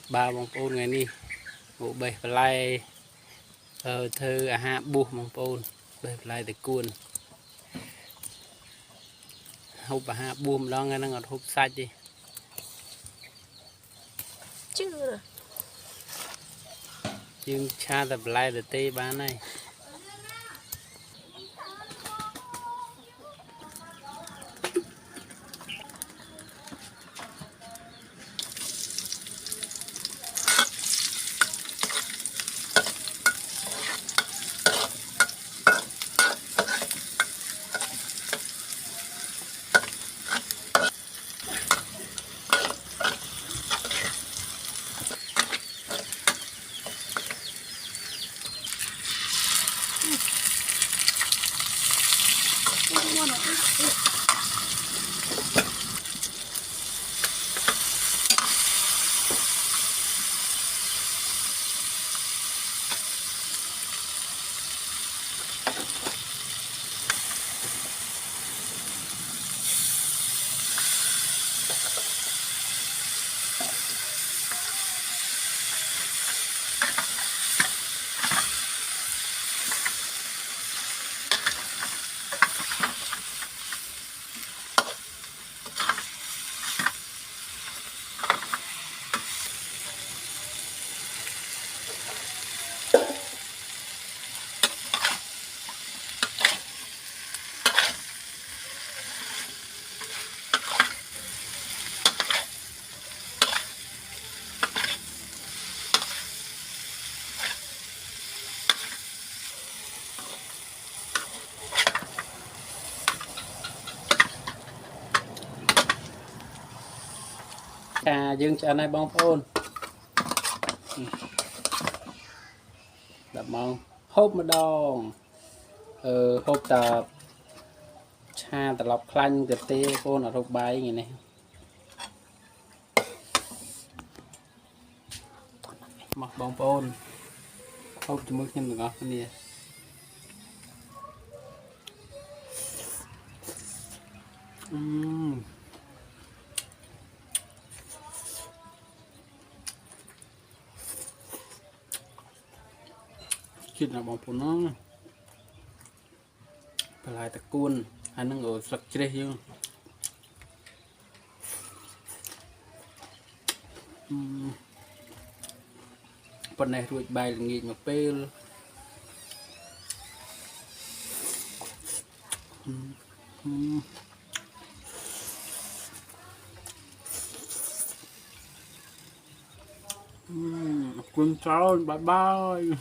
ba bông pôn ngày đi ngủ bể lại thơ hạ buộc bông pôn bể lại để cuốn hộp hạ buông đó nghe nó ngọt hộp sạch đi chưa nhưng cha tập lại để tê bán này dương cho này bông phôn đập mong hộp một đòn hộp tập cha tập lọc khăn tập tê phôn ở hộp bay như này mặc bông phôn hộp cho mức nhân được ngọt cái này chuyện là bông phôn nó phải lại tập cuốn hay nó ngồi sặc chết chứ phần này ruột bài là nghỉ mà pel quân cháu bye bye